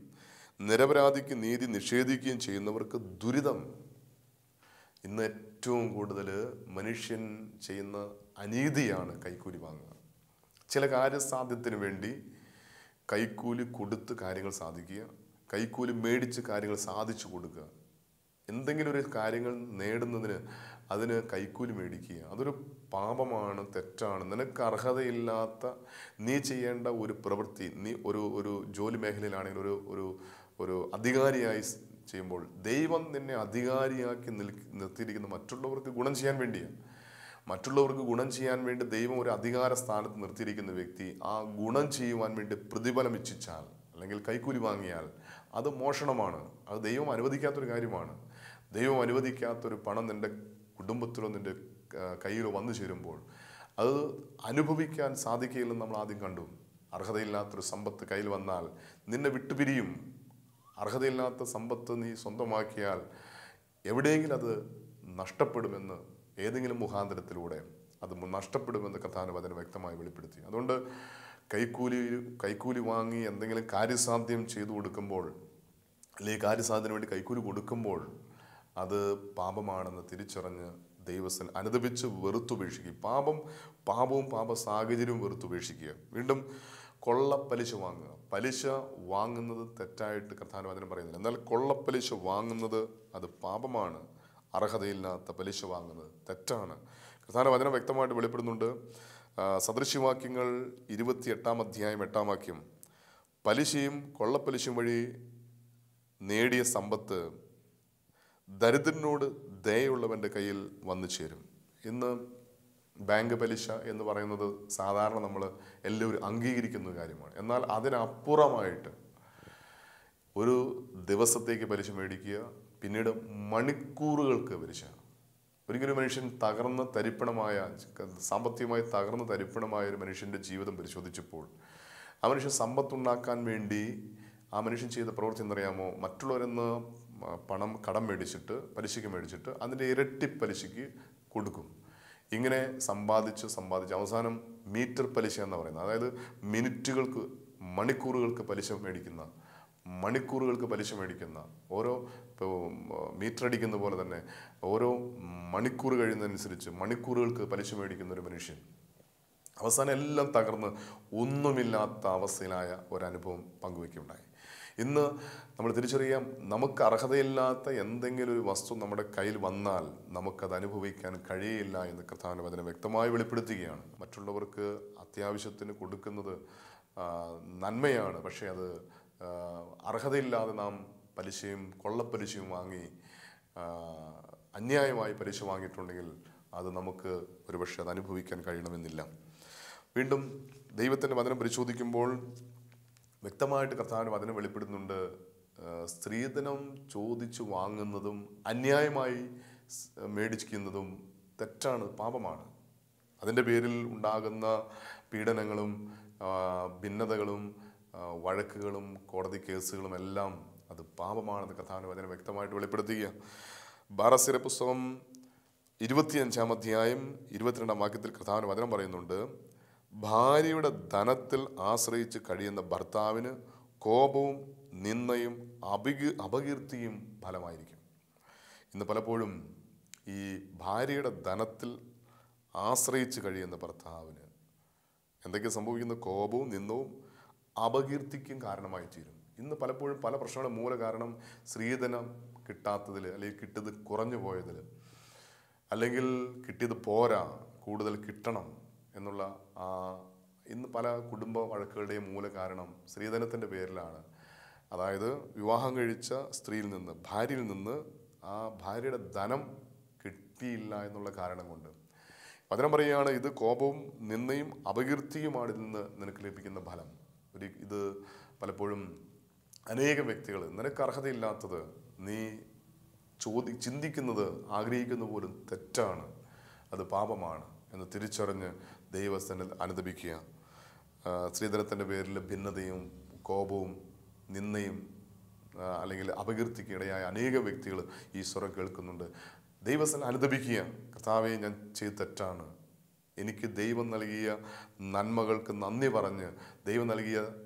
നിരപരാധിക്ക് നീതി നിഷേധിക്കുകയും ചെയ്യുന്നവർക്ക് ദുരിതം. ഇന്ന് ഏറ്റവും കൂടുതൽ മനുഷ്യൻ ചെയ്യുന്ന അനീതിയാണ് കൈക്കൂലി വാങ്ങുക. ചില കാര്യസാധ്യത്തിന് വേണ്ടി കൈക്കൂലി കൊടുത്ത് കാര്യങ്ങൾ സാധിക്കുക, കൈക്കൂലി മേടിച്ച് കാര്യങ്ങൾ സാധിച്ചു കൊടുക്കുക. എന്തെങ്കിലും ഒരു കാര്യങ്ങൾ നേടുന്നതിന് അതിന് കൈക്കൂലി മേടിക്കുക, അതൊരു പാപമാണ്, തെറ്റാണ്. നിനക്ക് അർഹതയില്ലാത്ത നീ ചെയ്യേണ്ട ഒരു പ്രവൃത്തി, നീ ഒരു ജോലി മേഖലയിലാണെങ്കിൽ ഒരു അധികാരിയായി ചെയ്യുമ്പോൾ ദൈവം നിന്നെ അധികാരിയാക്കി നിർത്തിയിരിക്കുന്ന മറ്റുള്ളവർക്ക് ഗുണം ചെയ്യാൻ വേണ്ടിയാണ്. മറ്റുള്ളവർക്ക് ഗുണം ചെയ്യാൻ വേണ്ടി ദൈവം ഒരു അധികാര സ്ഥാനത്ത് നിർത്തിയിരിക്കുന്ന വ്യക്തി ആ ഗുണം ചെയ്യുവാൻ വേണ്ടി പ്രതിഫലം ഇച്ഛിച്ചാൽ, അല്ലെങ്കിൽ കൈക്കൂലി വാങ്ങിയാൽ അത് മോഷണമാണ്. അത് ദൈവം അനുവദിക്കാത്തൊരു കാര്യമാണ്. ദൈവം അനുവദിക്കാത്തൊരു പണം നിൻ്റെ കുടുംബത്തിലോ നിൻ്റെ കയ്യിലോ വന്നു ചേരുമ്പോൾ അത് അനുഭവിക്കാൻ സാധിക്കുകയില്ലെന്ന് നമ്മൾ ആദ്യം കണ്ടു. അർഹതയില്ലാത്തൊരു സമ്പത്ത് കയ്യിൽ വന്നാൽ നിന്നെ വിട്ടുപിരിയും. അർഹതയില്ലാത്ത സമ്പത്ത് നീ സ്വന്തമാക്കിയാൽ എവിടെയെങ്കിലും അത് നഷ്ടപ്പെടുമെന്ന്, ഏതെങ്കിലും മുഖാന്തരത്തിലൂടെ അത് നഷ്ടപ്പെടുമെന്ന് കർത്താവിന്റെ വചനം വ്യക്തമായി വെളിപ്പെടുത്തി. അതുകൊണ്ട് കൈക്കൂലി വാങ്ങി എന്തെങ്കിലും കാര്യസാധ്യം ചെയ്തു കൊടുക്കുമ്പോൾ, അല്ലെങ്കിൽ കാര്യസാധ്യത്തിന് വേണ്ടി കൈക്കൂലി കൊടുക്കുമ്പോൾ അത് പാപമാണെന്ന് തിരിച്ചറിഞ്ഞ് ദൈവസ്ഥൻ അനുദപിച്ച് വെറുത്തുപേക്ഷിക്കുക. പാപവും പാപ സാഹചര്യവും വെറുത്തുപേക്ഷിക്കുക. വീണ്ടും കൊള്ളപ്പലിശ വാങ്ങുക. പലിശ വാങ്ങുന്നത് തെറ്റായിട്ട് കർത്താവിന്റെ വചനം പറയുന്നില്ല. എന്നാൽ കൊള്ളപ്പലിശ വാങ്ങുന്നത് അത് പാപമാണ്. അർഹതയില്ലാത്ത പലിശ വാങ്ങുന്നത് തെറ്റാണ്. കർത്താവിന്റെ വചനം വ്യക്തമായിട്ട് വെളിപ്പെടുന്നുണ്ട്. സദൃശ്യവാക്യങ്ങൾ 28 അധ്യായം 8 വാക്യം, പലിശയും കൊള്ളപ്പലിശയും വഴി നേടിയ സമ്പത്ത് ദരിദ്രനോട് ദയുള്ളവൻ്റെ കയ്യിൽ വന്നു ചേരും. ഇന്ന് ബാങ്ക് പലിശ എന്ന് പറയുന്നത് സാധാരണ നമ്മൾ എല്ലാവരും അംഗീകരിക്കുന്ന കാര്യമാണ്. എന്നാൽ അതിനപ്പുറമായിട്ട് ഒരു ദിവസത്തേക്ക് പലിശ മേടിക്കുക, പിന്നീട് മണിക്കൂറുകൾക്ക് പലിശ. ഒരിക്കലും മനുഷ്യൻ തകർന്ന് തരിപ്പണമായ, സാമ്പത്തികമായി തകർന്ന് തരിപ്പണമായ ഒരു മനുഷ്യൻ്റെ ജീവിതം പരിശോധിച്ചപ്പോൾ ആ മനുഷ്യൻ സമ്പത്തുണ്ടാക്കാൻ വേണ്ടി ആ മനുഷ്യൻ ചെയ്ത പ്രവൃത്തി എന്നറിയാമോ? മറ്റുള്ളവരെന്ന് പണം കടം മേടിച്ചിട്ട്, പലിശയ്ക്ക് മേടിച്ചിട്ട് അതിൻ്റെ ഇരട്ടി പലിശയ്ക്ക് കൊടുക്കും. ഇങ്ങനെ സമ്പാദിച്ച് അവസാനം മീറ്റർ പലിശ എന്ന് പറയുന്നത്, അതായത് മിനിറ്റുകൾക്ക് മണിക്കൂറുകൾക്ക് പലിശ മേടിക്കുന്ന ഓരോ മീറ്റർ അടിക്കുന്ന പോലെ തന്നെ ഓരോ മണിക്കൂർ കഴിയുന്നതനുസരിച്ച് മണിക്കൂറുകൾക്ക് പലിശ മേടിക്കുന്ന ഒരു മനുഷ്യൻ അവസാനം എല്ലാം തകർന്ന് ഒന്നുമില്ലാത്ത അവസ്ഥയിലായ ഒരനുഭവം പങ്കുവയ്ക്കുകയുണ്ടായി. ഇന്ന് നമ്മൾ തിരിച്ചറിയാം, നമുക്ക് അർഹതയില്ലാത്ത എന്തെങ്കിലും ഒരു വസ്തു നമ്മുടെ കയ്യിൽ വന്നാൽ നമുക്കത് അനുഭവിക്കാൻ കഴിയില്ല എന്ന് കർത്താവിന്റെ വചനം വ്യക്തമായി വെളിപ്പെടുത്തുകയാണ്. മറ്റുള്ളവർക്ക് അത്യാവശ്യത്തിന് കൊടുക്കുന്നത് നന്മയാണ്. പക്ഷേ അത് അർഹതയില്ലാതെ നാം പലിശയും കൊള്ളപ്പലിശയും വാങ്ങി അന്യായമായി പലിശ വാങ്ങിയിട്ടുണ്ടെങ്കിൽ അത് നമുക്ക് ഒരുപക്ഷെ അത് അനുഭവിക്കാൻ കഴിയണമെന്നില്ല. വീണ്ടും ദൈവത്തിൻ്റെ വചനം പരിശോധിക്കുമ്പോൾ വ്യക്തമായിട്ട് കർത്താവിൻ്റെ വചനം വെളിപ്പെടുന്നുണ്ട്. സ്ത്രീധനം ചോദിച്ചു വാങ്ങുന്നതും അന്യായമായി മേടിക്കുന്നതും തെറ്റാണ്, പാപമാണ്. അതിൻ്റെ പേരിൽ ഉണ്ടാകുന്ന പീഡനങ്ങളും ഭിന്നതകളും വഴക്കുകളും കോടതി കേസുകളും എല്ലാം അത് പാപമാണെന്ന് കർത്താവിൻ്റെ വചനം വ്യക്തമായിട്ട് വെളിപ്പെടുത്തുക. ബാറസിലെ പുസ്തകം 25 അധ്യായം 22 വാക്യത്തിൽ കർത്താവിൻ്റെ വചനം പറയുന്നുണ്ട്, ഭാര്യയുടെ ധനത്തിൽ ആശ്രയിച്ച് കഴിയുന്ന ഭർത്താവിന് കോപവും നിന്ദയും അപകീർത്തിയും ഫലമായിരിക്കും. ഇന്ന് പലപ്പോഴും ഈ ഭാര്യയുടെ ധനത്തിൽ ആശ്രയിച്ച് കഴിയുന്ന ഭർത്താവിന് എന്തൊക്കെ സംഭവിക്കുന്ന? കോപവും നിന്ദവും അപകീർത്തിക്കും കാരണമായി തീരും. ഇന്ന് പലപ്പോഴും പല പ്രശ്നങ്ങളുടെ മൂല കാരണം സ്ത്രീധനം കിട്ടാത്തതിൽ, അല്ലെങ്കിൽ കിട്ടിയത് കുറഞ്ഞു പോയതിൽ, അല്ലെങ്കിൽ കിട്ടിയത് പോരാ കൂടുതൽ കിട്ടണം എന്നുള്ള ഇന്ന് പല കുടുംബ വഴക്കുകളുടെയും മൂല കാരണം സ്ത്രീധനത്തിൻ്റെ പേരിലാണ്. അതായത് വിവാഹം കഴിച്ച സ്ത്രീയിൽ നിന്ന്, ഭാര്യയിൽ നിന്ന് ആ ഭാര്യയുടെ ധനം കിട്ടിയില്ല എന്നുള്ള കാരണം കൊണ്ട് വചനം പറയുകയാണ്, ഇത് കോപവും നിന്ദയും അപകീർത്തിയുമാണ് ഇതിൽ നിന്ന് നിനക്ക് ലഭിക്കുന്ന ഫലം. ഇത് പലപ്പോഴും അനേകം വ്യക്തികൾ നിനക്ക് അർഹതയില്ലാത്തത് നീ ചിന്തിക്കുന്നത് ആഗ്രഹിക്കുന്ന പോലും തെറ്റാണ്, അത് പാപമാണ് എന്ന് തിരിച്ചറിഞ്ഞ് ദൈവസ്ഥനിൽ അനുദപിക്കുക. സ്ത്രീധനത്തിൻ്റെ പേരിൽ ഭിന്നതയും കോപവും നിന്ദയും അല്ലെങ്കിൽ അപകീർത്തിക്ക് ഇടയായ അനേകം വ്യക്തികൾ ഈ സ്വരം കേൾക്കുന്നുണ്ട്. ദൈവസ്ഥനിൽ അനുദപിക്കുക. കർത്താവേ, ഞാൻ ചെയ്ത് തെറ്റാണ്. എനിക്ക് ദൈവം നൽകിയ നന്മകൾക്ക് നന്ദി പറഞ്ഞ്, ദൈവം നൽകിയ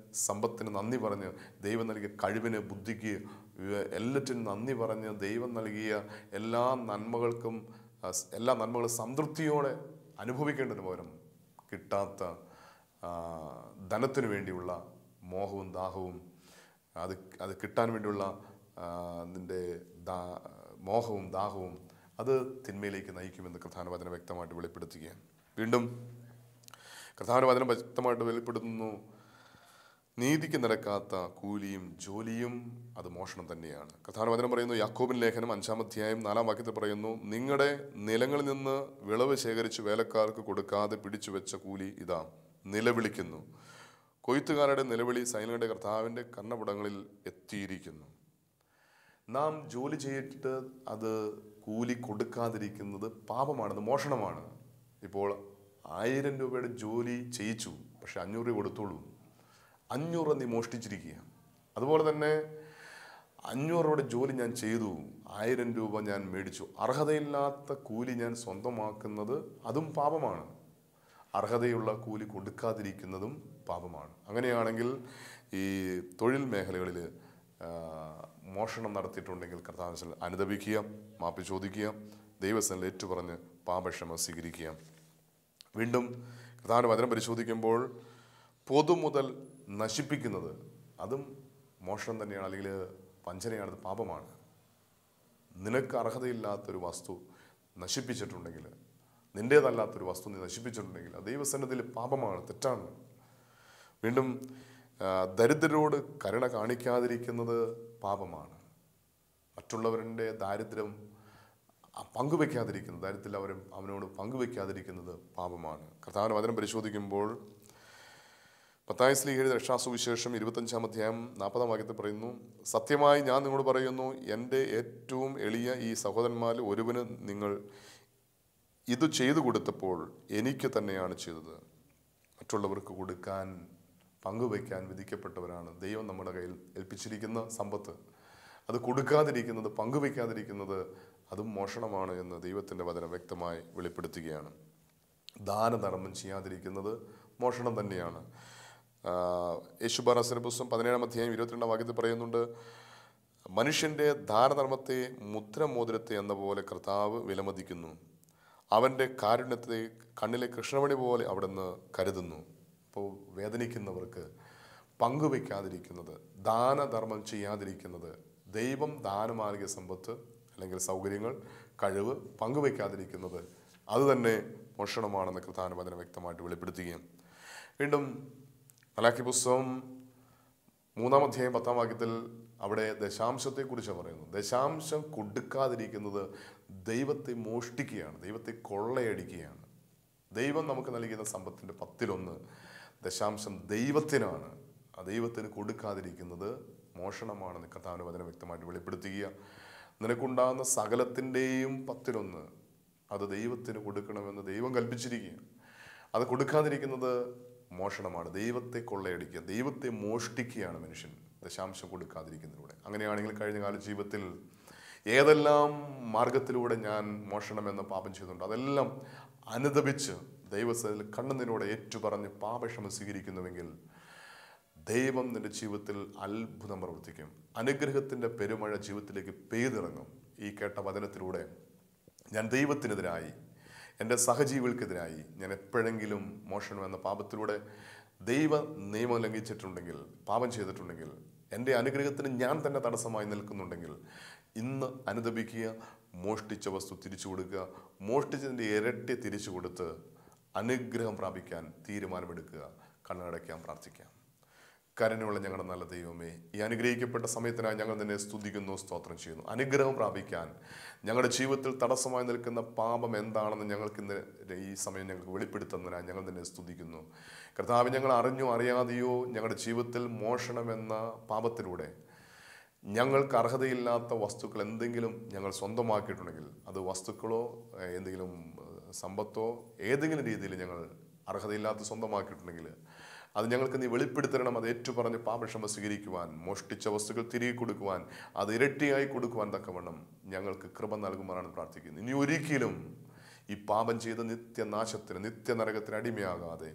സമ്പത്തിന് നന്ദി പറഞ്ഞ്, ദൈവം നൽകിയ കഴിവിന്, ബുദ്ധിക്ക്, എല്ലാറ്റിനും നന്ദി പറഞ്ഞ്, ദൈവം നൽകിയ എല്ലാ നന്മകളും സംതൃപ്തിയോടെ അനുഭവിക്കേണ്ടതിന് പകരം കിട്ടാത്ത ധനത്തിനു വേണ്ടിയുള്ള മോഹവും ദാഹവും, അത് കിട്ടാൻ വേണ്ടിയുള്ള നിൻ്റെ മോഹവും ദാഹവും അത് തിന്മയിലേക്ക് നയിക്കുമെന്ന് കർത്താവിന്റെ വചനം വ്യക്തമായിട്ട് വെളിപ്പെടുത്തുകയാണ്. വീണ്ടും കർത്താവിന്റെ വചനം വ്യക്തമായിട്ട് വെളിപ്പെടുത്തുന്നു, നീതിക്ക് നിരക്കാത്ത കൂലിയും ജോലിയും അത് മോഷണം തന്നെയാണ്. കർത്താവിന്റെ വചനം പറയുന്നു, യാക്കോബിൻ ലേഖനം 5 അധ്യായം 4 വാക്യത്തിൽ പറയുന്നു, നിങ്ങളുടെ നിലങ്ങളിൽ നിന്ന് വിളവ് ശേഖരിച്ച് വേലക്കാർക്ക് കൊടുക്കാതെ പിടിച്ചു വെച്ച കൂലി ഇതാ നിലവിളിക്കുന്നു. കൊയ്ത്തുകാരുടെ നിലവിളി സൈന്യങ്ങളുടെ കർത്താവിൻ്റെ കർണപുടങ്ങളിൽ എത്തിയിരിക്കുന്നു. നാം ജോലി ചെയ്തിട്ട് അത് കൂലി കൊടുക്കാതിരിക്കുന്നത് പാപമാണെന്ന്, മോഷണമാണ്. ഇപ്പോൾ 1000 രൂപയുടെ ജോലി ചെയ്യിച്ചു, പക്ഷെ 500 രൂപ കൊടുത്തോളൂ. 500 നീ മോഷ്ടിച്ചിരിക്കുക. അതുപോലെ തന്നെ 500 രൂപയുടെ ജോലി ഞാൻ ചെയ്തു, 1000 രൂപ ഞാൻ മേടിച്ചു. അർഹതയില്ലാത്ത കൂലി ഞാൻ സ്വന്തമാക്കുന്നത് അതും പാപമാണ്. അർഹതയുള്ള കൂലി കൊടുക്കാതിരിക്കുന്നതും പാപമാണ്. അങ്ങനെയാണെങ്കിൽ ഈ തൊഴിൽ മേഖലകളിൽ മോഷണം നടത്തിയിട്ടുണ്ടെങ്കിൽ കർത്താവിൽ അനുദപിക്കുക, മാപ്പ് ചോദിക്കുക, ദൈവസന്നിധിയിൽ ഏറ്റുപറഞ്ഞ് പാപക്ഷമ സ്വീകരിക്കുക. വീണ്ടും കർത്താവിന്റെ വചനം പരിശോധിക്കുമ്പോൾ പൊതുമുതൽ നശിപ്പിക്കുന്നത് അതും മോഷണം തന്നെയാണ്, അല്ലെങ്കിൽ വഞ്ചനയാണ്, അത് പാപമാണ്. നിനക്ക് അർഹതയില്ലാത്തൊരു വസ്തു നശിപ്പിച്ചിട്ടുണ്ടെങ്കിൽ, നിൻ്റേതല്ലാത്തൊരു വസ്തു നീ നശിപ്പിച്ചിട്ടുണ്ടെങ്കിൽ അത് ദൈവസന്നിധിയിൽ പാപമാണ്, തെറ്റാണ്. വീണ്ടും ദരിദ്രരോട് കരുണ കാണിക്കാതിരിക്കുന്നത് പാപമാണ്. മറ്റുള്ളവരുടെ ദാരിദ്ര്യം പങ്കുവെക്കാതിരിക്കുന്നത്, ദാരിദ്ര്യത്തിൽ അവനോട് പങ്കുവെക്കാതിരിക്കുന്നത് പാപമാണ്. കർത്താവിന്റെ വചനം പരിശോധിക്കുമ്പോൾ മത്തായി ശ്ലീഹ എഴുതിയ രക്ഷാസുവിശേഷം 25-ാം അധ്യായം 40-ാം വാക്യത്തിൽ പറയുന്നു, സത്യമായി ഞാൻ നിങ്ങളോട് പറയുന്നു, എൻ്റെ ഏറ്റവും എളിയ ഈ സഹോദരന്മാരിൽ ഒരുവന് നിങ്ങൾ ഇത് ചെയ്തു കൊടുത്തപ്പോൾ എനിക്ക് തന്നെയാണ് ചെയ്തത്. മറ്റുള്ളവർക്ക് കൊടുക്കാൻ, പങ്കുവയ്ക്കാൻ വിധിക്കപ്പെട്ടവരാണ്. ദൈവം നമ്മുടെ കയ്യിൽ ഏൽപ്പിച്ചിരിക്കുന്ന സമ്പത്ത് അത് കൊടുക്കാതിരിക്കുന്നത്, പങ്കുവയ്ക്കാതിരിക്കുന്നത് അതും മോഷണമാണ് എന്ന് ദൈവത്തിൻ്റെ വചനം വ്യക്തമായി വെളിപ്പെടുത്തുകയാണ്. ദാനധർമ്മം ചെയ്യാതിരിക്കുന്നത് മോഷണം തന്നെയാണ്. യേശുബാറാസിന്റെ പുസ്തകം 17-ാം അധ്യായം 22-ാം വാക്യത്തിൽ പറയുന്നുണ്ട്, മനുഷ്യൻ്റെ ദാനധർമ്മത്തെ മുദ്രമോതിരത്തെ എന്ന പോലെ കർത്താവ് വിലമതിക്കുന്നു, അവൻ്റെ കാരുണ്യത്തെ കണ്ണിലെ കൃഷ്ണമണി പോലെ അവിടുന്ന് കരുതുന്നു. അപ്പോൾ വേദനിക്കുന്നവർക്ക് പങ്കുവയ്ക്കാതിരിക്കുന്നത്, ദാനധർമ്മം ചെയ്യാതിരിക്കുന്നത്, ദൈവം ദാനമാർഗ സമ്പത്ത് അല്ലെങ്കിൽ സൗകര്യങ്ങൾ, കഴിവ് പങ്കുവയ്ക്കാതിരിക്കുന്നത് അതുതന്നെ മോഷണമാണെന്ന് കർത്താവിന്റെ വചനം വ്യക്തമായിട്ട് വെളിപ്പെടുത്തുകയും. വീണ്ടും മലാക്കി പുസ്തകം 3-ാം അധ്യായം 10-ാം വാക്യത്തിൽ അവിടെ ദശാംശത്തെക്കുറിച്ച് പറയുന്നു. ദശാംശം കൊടുക്കാതിരിക്കുന്നത് ദൈവത്തെ മോഷ്ടിക്കുകയാണ്, ദൈവത്തെ കൊള്ളയടിക്കുകയാണ്. ദൈവം നമുക്ക് നൽകുന്ന സമ്പത്തിൻ്റെ 10-1 ദശാംശം ദൈവത്തിനാണ്. ആ ദൈവത്തിന് കൊടുക്കാതിരിക്കുന്നത് മോഷണമാണെന്ന് കർത്താവിന്റെ വചനം വ്യക്തമായിട്ട് വെളിപ്പെടുത്തുക. നിനക്കുണ്ടാകുന്ന സകലത്തിൻ്റെയും 10-1 അത് ദൈവത്തിന് കൊടുക്കണമെന്ന് ദൈവം കൽപ്പിച്ചിരിക്കുകയാണ്. അത് കൊടുക്കാതിരിക്കുന്നത് മോഷണമാണ്. ദൈവത്തെ കൊള്ളയടിക്കുക, ദൈവത്തെ മോഷ്ടിക്കുകയാണ് മനുഷ്യൻ ദശാംശം കൊടുക്കാതിരിക്കുന്നതിലൂടെ. അങ്ങനെയാണെങ്കിൽ കഴിഞ്ഞ കാല ജീവിതത്തിൽ ഏതെല്ലാം മാർഗത്തിലൂടെ ഞാൻ മോഷണം എന്ന പാപം ചെയ്തിട്ടുണ്ട്, അതെല്ലാം അനുദപിച്ച് ദൈവസന്നിധിയിൽ കണ്ണുനീരോടെ ഏറ്റുപറഞ്ഞ് പാപക്ഷമ സ്വീകരിക്കുന്നുവെങ്കിൽ ദൈവം നിന്റെ ജീവിതത്തിൽ അത്ഭുതം പ്രവർത്തിക്കും. അനുഗ്രഹത്തിൻ്റെ പെരുമഴ ജീവിതത്തിലേക്ക് പെയ്തിറങ്ങും. ഈ കേട്ട വചനത്തിലൂടെ ഞാൻ ദൈവത്തിനെതിരായി, എൻ്റെ സഹജീവികൾക്കെതിരായി ഞാൻ എപ്പോഴെങ്കിലും മോഷണം എന്ന പാപത്തിലൂടെ ദൈവ നിയമം ലംഘിച്ചിട്ടുണ്ടെങ്കിൽ, പാപം ചെയ്തിട്ടുണ്ടെങ്കിൽ, എൻ്റെ അനുഗ്രഹത്തിന് ഞാൻ തന്നെ തടസ്സമായി നിൽക്കുന്നുണ്ടെങ്കിൽ ഇന്ന് അനുദപിക്കുക, മോഷ്ടിച്ച വസ്തു തിരിച്ചു കൊടുക്കുക, മോഷ്ടിച്ചതിൻ്റെ ഇരട്ടി തിരിച്ചു കൊടുത്ത് അനുഗ്രഹം പ്രാപിക്കാൻ തീരുമാനമെടുക്കുക. കണ്ണടയ്ക്കാൻ പ്രാർത്ഥിക്കാം. കരുണയുള്ള ഞങ്ങളുടെ നല്ല ദൈവമേ, ഈ അനുഗ്രഹിക്കപ്പെട്ട സമയത്തിനായി ഞങ്ങൾ നിന്നെ സ്തുതിക്കുന്നു, സ്തോത്രം ചെയ്യുന്നു. അനുഗ്രഹം പ്രാപിക്കാൻ ഞങ്ങളുടെ ജീവിതത്തിൽ തടസ്സമായി നിൽക്കുന്ന പാപം എന്താണെന്ന് ഞങ്ങൾക്ക് ഇന്ന് ഈ സമയം ഞങ്ങൾക്ക് വെളിപ്പെടുത്തുന്നതിനായി ഞങ്ങൾ നിന്നെ സ്തുതിക്കുന്നു. കർത്താവ്, ഞങ്ങൾ അറിഞ്ഞോ അറിയാതെയോ ഞങ്ങളുടെ ജീവിതത്തിൽ മോഷണം എന്ന പാപത്തിലൂടെ ഞങ്ങൾക്ക് അർഹതയില്ലാത്ത വസ്തുക്കൾ എന്തെങ്കിലും ഞങ്ങൾ സ്വന്തമാക്കിയിട്ടുണ്ടെങ്കിൽ, അത് വസ്തുക്കളോ എന്തെങ്കിലും സമ്പത്തോ ഏതെങ്കിലും രീതിയിൽ ഞങ്ങൾ അർഹതയില്ലാത്ത സ്വന്തമാക്കിയിട്ടുണ്ടെങ്കിൽ അത് ഞങ്ങൾക്ക് നീ വെളിപ്പെടുത്തരണം. അത് ഏറ്റുപറഞ്ഞ് പാപക്ഷമ സ്വീകരിക്കുവാൻ, മോഷ്ടിച്ച വസ്തുക്കൾ തിരികെ കൊടുക്കുവാൻ, അത് ഇരട്ടിയായി കൊടുക്കുവാൻ തക്കവണ്ണം ഞങ്ങൾക്ക് കൃപ നൽകുമാറാണ് പ്രാർത്ഥിക്കുന്നത്. ഇനി ഒരിക്കലും ഈ പാപം ചെയ്ത നിത്യനാശത്തിന്, നിത്യനരകത്തിന് അടിമയാകാതെ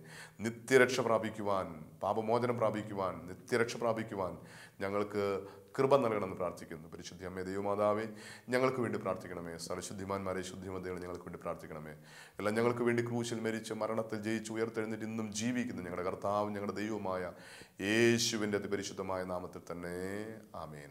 നിത്യരക്ഷ പ്രാപിക്കുവാൻ, പാപമോചനം പ്രാപിക്കുവാൻ, നിത്യരക്ഷ പ്രാപിക്കുവാൻ ഞങ്ങൾക്ക് കൃപ നൽകണമെന്ന് പ്രാർത്ഥിക്കുന്നു. പരിശുദ്ധ അമ്മേ ദൈവമാതാവേ, ഞങ്ങൾക്ക് വേണ്ടി പ്രാർത്ഥിക്കണമേ. സർവശുദ്ധിമാന്മാരെ, ശുദ്ധിമതികളെ ഞങ്ങൾക്ക് വേണ്ടി പ്രാർത്ഥിക്കണമേ. എല്ലാം ഞങ്ങൾക്ക് വേണ്ടി ക്രൂശിൽ മരിച്ച് മരണത്തിൽ ജയിച്ച് ഉയർത്തെഴുന്നേറ്റ് ഇന്നും ജീവിക്കുന്ന ഞങ്ങളുടെ കർത്താവും ഞങ്ങളുടെ ദൈവവുമായ യേശുവിൻ്റെ അതിപരിശുദ്ധമായ നാമത്തിൽ തന്നെ ആമേൻ.